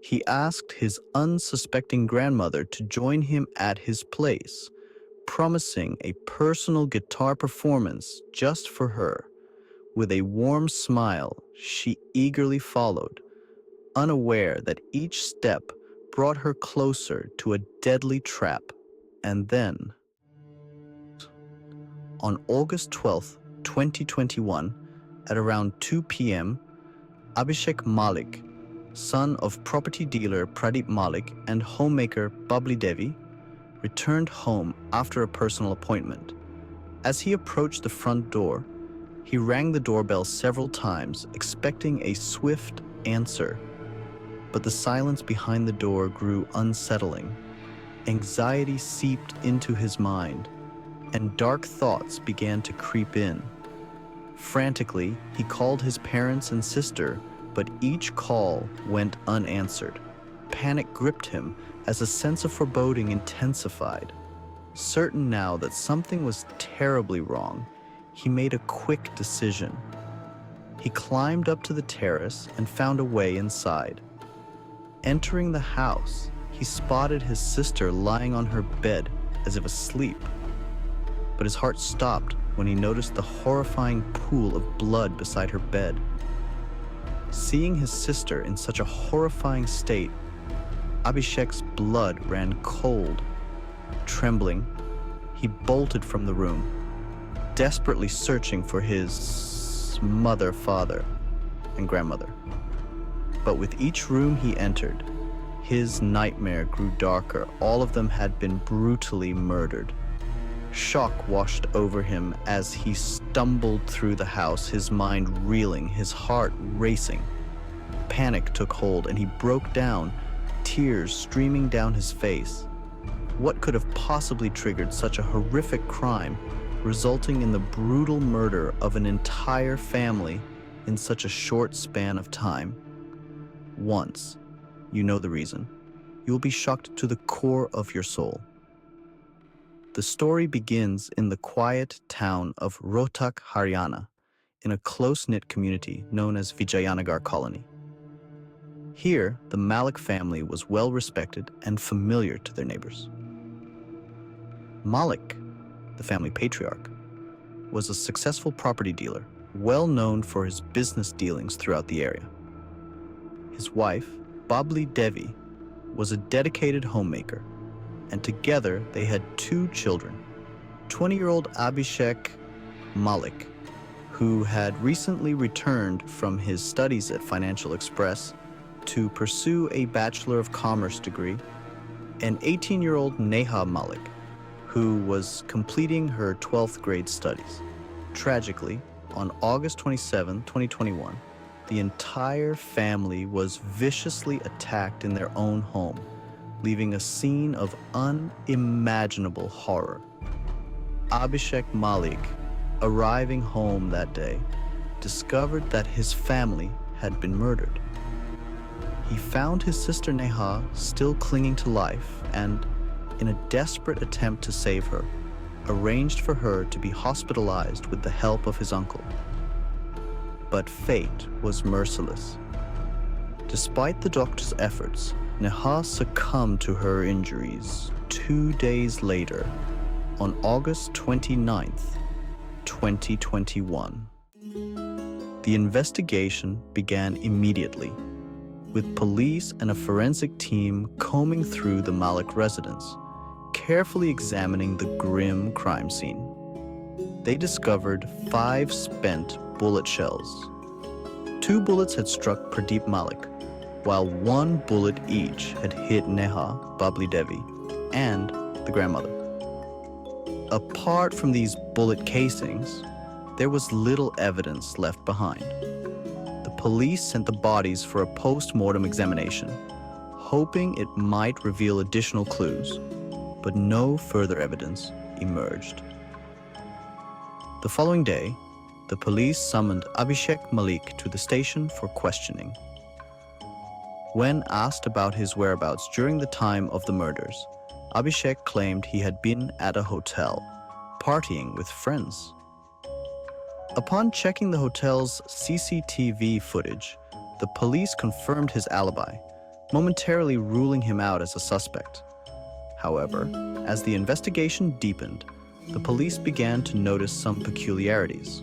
He asked his unsuspecting grandmother to join him at his place, promising a personal guitar performance just for her. With a warm smile, she eagerly followed, unaware that each step brought her closer to a deadly trap. And then, on August 12, 2021, at around 2 p.m., Abhishek Malik, son of property dealer Pradeep Malik and homemaker Babli Devi, returned home after a personal appointment. As he approached the front door, he rang the doorbell several times, expecting a swift answer. But the silence behind the door grew unsettling. Anxiety seeped into his mind, and dark thoughts began to creep in. Frantically, he called his parents and sister, but each call went unanswered. Panic gripped him as a sense of foreboding intensified. Certain now that something was terribly wrong, he made a quick decision. He climbed up to the terrace and found a way inside. Entering the house, he spotted his sister lying on her bed as if asleep. But his heart stopped when he noticed the horrifying pool of blood beside her bed. Seeing his sister in such a horrifying state, Abhishek's blood ran cold. Trembling, he bolted from the room, desperately searching for his mother, father, and grandmother. But with each room he entered, his nightmare grew darker. All of them had been brutally murdered. Shock washed over him as he stumbled through the house, his mind reeling, his heart racing. Panic took hold and he broke down, tears streaming down his face. What could have possibly triggered such a horrific crime, resulting in the brutal murder of an entire family in such a short span of time? Once you know the reason, you will be shocked to the core of your soul. The story begins in the quiet town of Rohtak, Haryana, in a close-knit community known as Vijayanagar Colony. Here, the Malik family was well respected and familiar to their neighbors. Malik, the family patriarch, was a successful property dealer, well known for his business dealings throughout the area. His wife, Babli Devi, was a dedicated homemaker, and together they had 2 children, 20-year-old Abhishek Malik, who had recently returned from his studies at Financial Express to pursue a Bachelor of Commerce degree, and 18-year-old Neha Malik, who was completing her 12th grade studies. Tragically, on August 27, 2021, the entire family was viciously attacked in their own home, leaving a scene of unimaginable horror. Abhishek Malik, arriving home that day, discovered that his family had been murdered. He found his sister Neha still clinging to life and, in a desperate attempt to save her, arranged for her to be hospitalized with the help of his uncle. But fate was merciless. Despite the doctor's efforts, Neha succumbed to her injuries 2 days later, on August 29th, 2021. The investigation began immediately, with police and a forensic team combing through the Malik residence, carefully examining the grim crime scene. They discovered 5 spent bullet shells. 2 bullets had struck Pradeep Malik, while 1 bullet each had hit Neha, Babli Devi, and the grandmother. Apart from these bullet casings, there was little evidence left behind. The police sent the bodies for a post-mortem examination, hoping it might reveal additional clues, but no further evidence emerged. The following day, the police summoned Abhishek Malik to the station for questioning. When asked about his whereabouts during the time of the murders, Abhishek claimed he had been at a hotel, partying with friends. Upon checking the hotel's CCTV footage, the police confirmed his alibi, momentarily ruling him out as a suspect. However, as the investigation deepened, the police began to notice some peculiarities.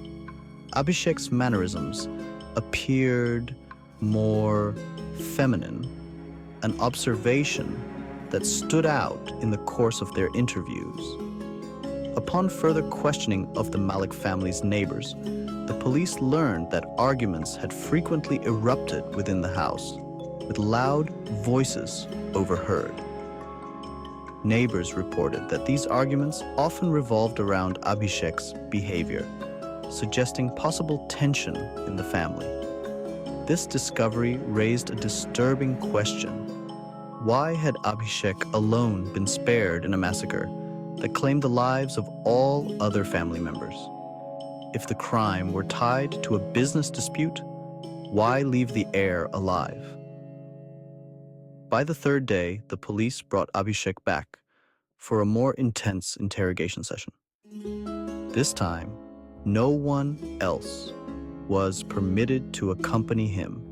Abhishek's mannerisms appeared more feminine, an observation that stood out in the course of their interviews. Upon further questioning of the Malik family's neighbors, the police learned that arguments had frequently erupted within the house, with loud voices overheard. Neighbors reported that these arguments often revolved around Abhishek's behavior, suggesting possible tension in the family. This discovery raised a disturbing question. Why had Abhishek alone been spared in a massacre that claimed the lives of all other family members? If the crime were tied to a business dispute, why leave the heir alive? By the third day, the police brought Abhishek back for a more intense interrogation session. This time, no one else was permitted to accompany him,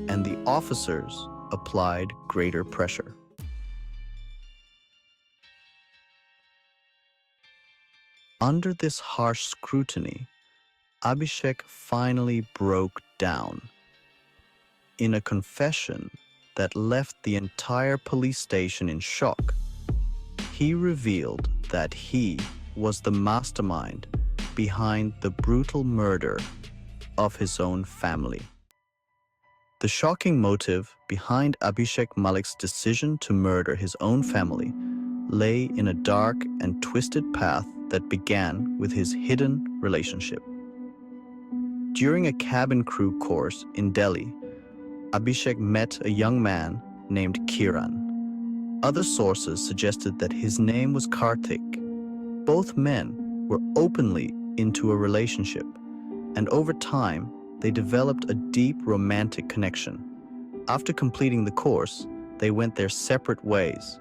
and the officers applied greater pressure. Under this harsh scrutiny, Abhishek finally broke down. In a confession that left the entire police station in shock, he revealed that he was the mastermind behind the brutal murder of his own family. The shocking motive behind Abhishek Malik's decision to murder his own family lay in a dark and twisted path that began with his hidden relationship. During a cabin crew course in Delhi, Abhishek met a young man named Kiran. Other sources suggested that his name was Karthik. Both men were openly into a relationship, and over time, they developed a deep romantic connection. After completing the course, they went their separate ways,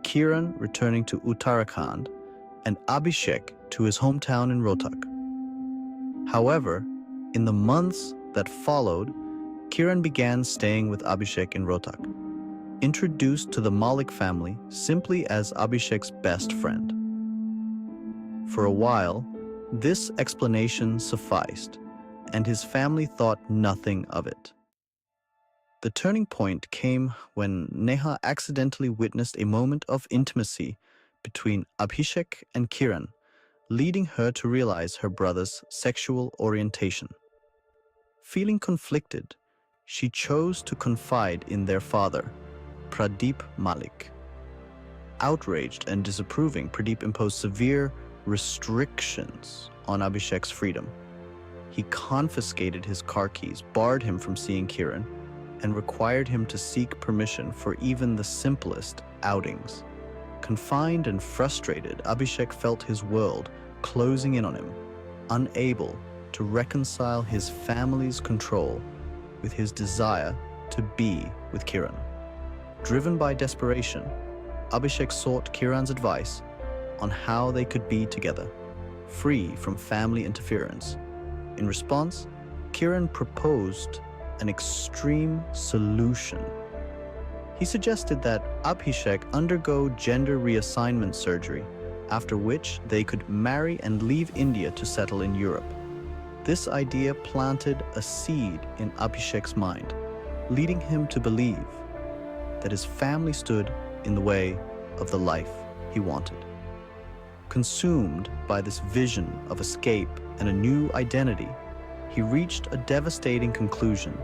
Kiran returning to Uttarakhand and Abhishek to his hometown in Rohtak. However, in the months that followed, Kiran began staying with Abhishek in Rohtak, introduced to the Malik family simply as Abhishek's best friend. For a while, this explanation sufficed, and his family thought nothing of it. The turning point came when Neha accidentally witnessed a moment of intimacy between Abhishek and Kiran, leading her to realize her brother's sexual orientation. Feeling conflicted, she chose to confide in their father, Pradeep Malik. Outraged and disapproving, Pradeep imposed severe restrictions on Abhishek's freedom. He confiscated his car keys, barred him from seeing Kiran, and required him to seek permission for even the simplest outings. Confined and frustrated, Abhishek felt his world closing in on him, unable to reconcile his family's control with his desire to be with Kiran. Driven by desperation, Abhishek sought Kiran's advice on how they could be together, free from family interference. In response, Kiran proposed an extreme solution. He suggested that Abhishek undergo gender reassignment surgery, after which they could marry and leave India to settle in Europe. This idea planted a seed in Abhishek's mind, leading him to believe that his family stood in the way of the life he wanted. Consumed by this vision of escape and a new identity, he reached a devastating conclusion.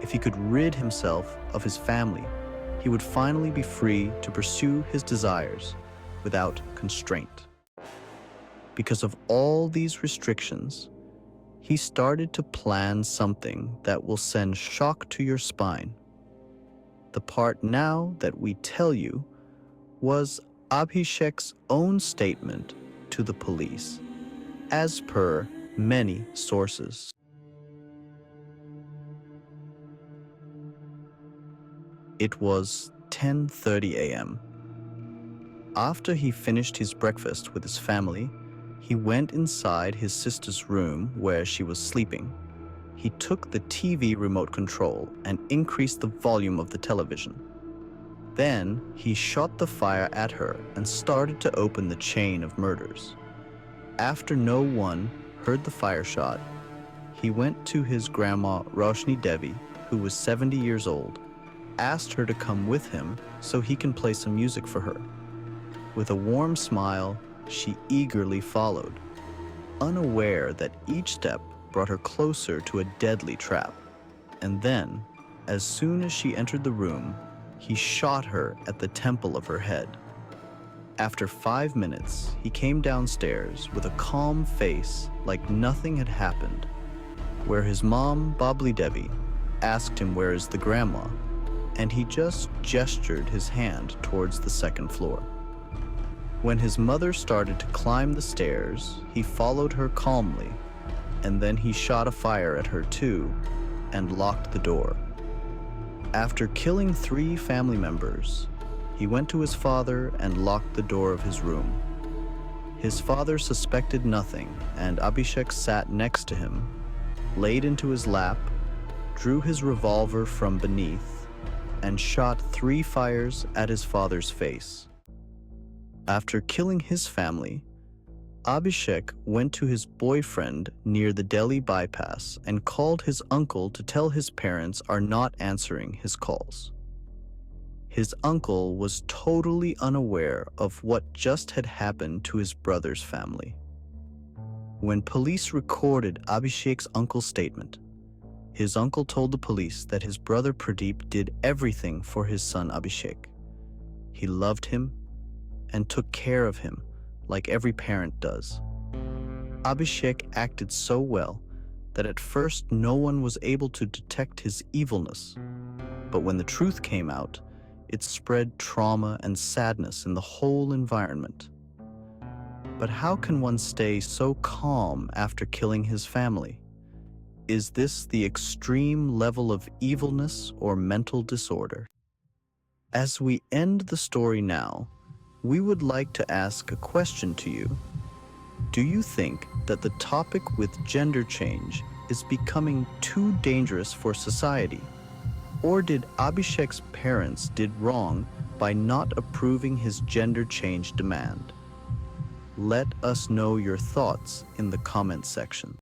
If he could rid himself of his family, he would finally be free to pursue his desires without constraint. Because of all these restrictions, he started to plan something that will send shock to your spine. The part now that we tell you was Abhishek's own statement to the police, as per many sources. It was 10:30 a.m. After he finished his breakfast with his family, he went inside his sister's room where she was sleeping. he took the TV remote control and increased the volume of the television. Then, he shot the fire at her and started to open the chain of murders. After no one heard the fire shot, he went to his grandma Roshni Devi, who was 70 years old, asked her to come with him so he can play some music for her. With a warm smile, she eagerly followed, unaware that each step brought her closer to a deadly trap. And then, as soon as she entered the room, he shot her at the temple of her head. After 5 minutes, he came downstairs with a calm face like nothing had happened, where his mom, Babli Devi, asked him where is the grandma, and he just gestured his hand towards the second floor. When his mother started to climb the stairs, he followed her calmly, and then he shot a fire at her too, and locked the door. After killing 3 family members, he went to his father and locked the door of his room. His father suspected nothing, and Abhishek sat next to him, laid into his lap, drew his revolver from beneath, and shot 3 fires at his father's face. After killing his family, Abhishek went to his boyfriend near the Delhi bypass and called his uncle to tell his parents are not answering his calls. His uncle was totally unaware of what just had happened to his brother's family. When police recorded Abhishek's uncle's statement, his uncle told the police that his brother Pradeep did everything for his son Abhishek. He loved him and took care of him like every parent does. Abhishek acted so well that at first no one was able to detect his evilness. But when the truth came out, it spread trauma and sadness in the whole environment. But how can one stay so calm after killing his family? Is this the extreme level of evilness or mental disorder? As we end the story now, we would like to ask a question to you. Do you think that the topic with gender change is becoming too dangerous for society? Or did Abhishek's parents did wrong by not approving his gender change demand? Let us know your thoughts in the comment section.